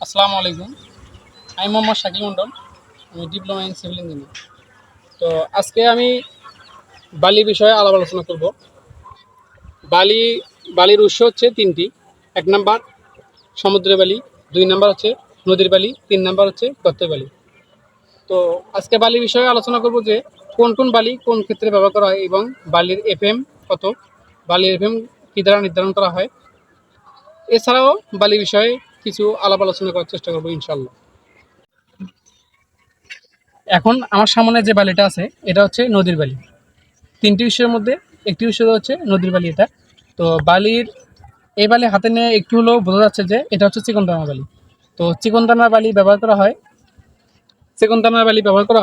আসসালামু আলাইকুম। আমি মোহাম্মদ শাকিল মন্ডল। আমি ডিপ্লোমা ইন সিভিল ইঞ্জিনিয়ার। তো আজকে আমি বালি বিষয়ে আলাপ আলোচনা করব। বালি বালির উৎস হচ্ছে তিনটি। ১ নাম্বার সমুদ্রের বালি, ২ নাম্বার হচ্ছে নদীর বালি, ৩ নাম্বার হচ্ছে গর্তের বালি। তো আজকে বালি বিষয়ে আলোচনা করব যে কোন কোন বালি কোন ক্ষেত্রে ব্যবহার করা হয় এবং বালির এফএম কত, বালির এফএম কী দ্বারা নির্ধারণ করা হয়। এছাড়াও বালি বিষয়ে কিছু আলাপ আলোচনা করার চেষ্টা করব ইনশাআল্লাহ। এখন আমার সামনে যে বালিটা আছে এটা হচ্ছে নদীর বালি। ৩টি উৎসের মধ্যে একটি উৎস হচ্ছে নদীর বালি এটা। তো বালির এই বালি হাতে নিয়ে একটু হলেও বোঝা যাচ্ছে যে এটা হচ্ছে চিকনদানা বালি। তো চিকনদানা বালি ব্যবহার করা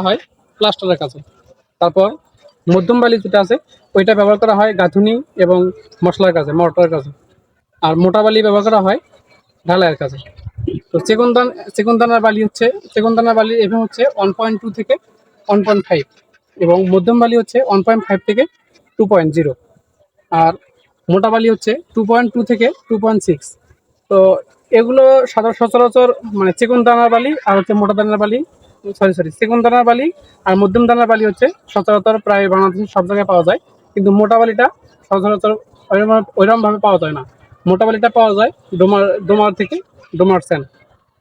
হয় প্লাস্টারের কাজে। তারপর মধ্যম বালি যেটা আছে ওইটা ব্যবহার করা হয় গাঁথুনি এবং মশলার কাজে, মর্টারের কাজে। আর মোটা বালি ব্যবহার করা হয় ঢালাইয়ের কাজে। তো চিকনদানার বালির এফএম হচ্ছে 1.2 থেকে 1.5 এবং মধ্যম বালি হচ্ছে 1.5 থেকে 2.0 আর মোটা বালি হচ্ছে 2.2 থেকে 2.6। তো এগুলো সচরাচর মানে চিকন দানার বালি আর হচ্ছে মোটা দানার বালি, চিকন দানার বালি আর মধ্যম দানার বালি হচ্ছে সচরাচর প্রায় বাংলাদেশের সব জায়গায় পাওয়া যায়, কিন্তু মোটা বালিটা সচরাচর ওইরকমভাবে পাওয়া যায় না। মোটা বালিটা পাওয়া যায় ডোমার থেকে, ডোমার স্যান্ড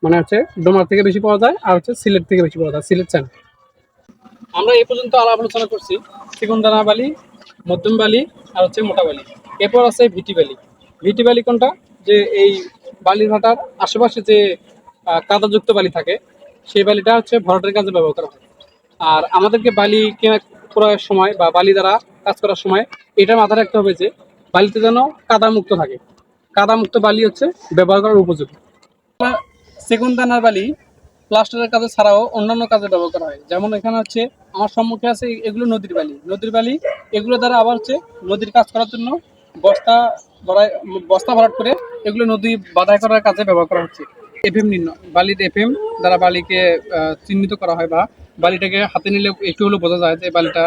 মানে হচ্ছে ডোমার থেকে বেশি পাওয়া যায় আর হচ্ছে সিলেট থেকে বেশি পাওয়া যায়, সিলেট স্যান্ড। আমরা এই পর্যন্ত আলাপ আলোচনা করছি চিকন দানা বালি, মধ্যম বালি আর হচ্ছে মোটা বালি। এরপর আছে ভিটি বালি। ভিটি বালি কোনটা? যে এই বালির ভাটার আশেপাশে যে কাদাযুক্ত বালি থাকে সেই বালিটা হচ্ছে ভরাটের কাজে ব্যবহার করা হয়। আর আমাদেরকে বালি কেনা করার সময় বা বালি দ্বারা কাজ করার সময় এটা মাথায় রাখতে হবে যে বালিতে যেন কাদামুক্ত থাকে। কাদামুক্ত বালি হচ্ছে ব্যবহার করার উপযোগী। সেগুন দানার বালি প্লাস্টারের কাজে ছাড়াও অন্যান্য কাজে ব্যবহার করা হয়। যেমন এখানে হচ্ছে আমার সম্মুখে আছে এগুলো নদীর বালি। নদীর বালি এগুলো দ্বারা আবার হচ্ছে নদীর কাজ করার জন্য বস্তা ভরাই বস্তা ভরাট করে এগুলো নদী বাধাই করার কাজে ব্যবহার করা হচ্ছে। এফএম নির্ণয়, বালির এফএম দ্বারা বালিকে চিহ্নিত করা হয় বা বালিটাকে হাতে নিলে একটু হলেও বোঝা যায় যে বালিটা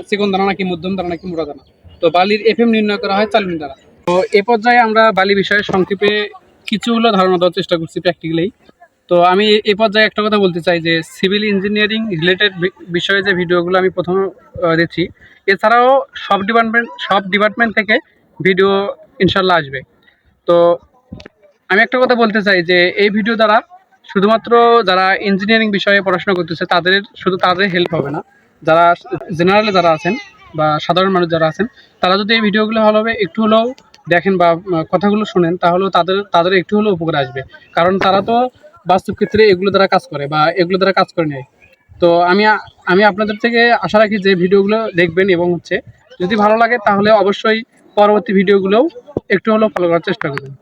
চিকন দানা নাকি মধ্যম দানা নাকি মোটা দানা। তো বালির এফএম নির্ণয় করা হয় চালনি দ্বারা। তো এ পর্যায়ে আমরা বালি বিষয়ে সংক্ষেপে কিছু হলো ধারণা দেওয়ার চেষ্টা করছি প্র্যাকটিক্যালি। তো আমি এই পর্যায়ে একটা কথা বলতে চাই যে সিভিল ইঞ্জিনিয়ারিং রিলেটেড বিষয়ে যে ভিডিওগুলো আমি প্রথমে দিচ্ছি, এছাড়াও সব ডিপার্টমেন্ট থেকে ভিডিও ইনশাল্লাহ আসবে। তো আমি একটা কথা বলতে চাই যে এই ভিডিও দ্বারা শুধুমাত্র যারা ইঞ্জিনিয়ারিং বিষয়ে পড়াশোনা করতেছে তাদের হেল্প হবে না। যারা জেনারেলে যারা আছেন বা সাধারণ মানুষ যারা আছেন তারা যদি এই ভিডিওগুলো ভালোভাবে একটু হলেও দেখেন বা কথাগুলো শোনেন তাহলেও তাদের একটু হলেও উপকার আসবে। কারণ তারা তো বাস্তব ক্ষেত্রে এগুলো দ্বারা কাজ করে বা এগুলো দ্বারা কাজ করে নেয়। তো আমি আপনাদের থেকে আশা রাখি যে ভিডিওগুলো দেখবেন এবং হচ্ছে যদি ভালো লাগে তাহলে অবশ্যই পরবর্তী ভিডিওগুলোও একটু হলেও ফলো করার চেষ্টা করবেন।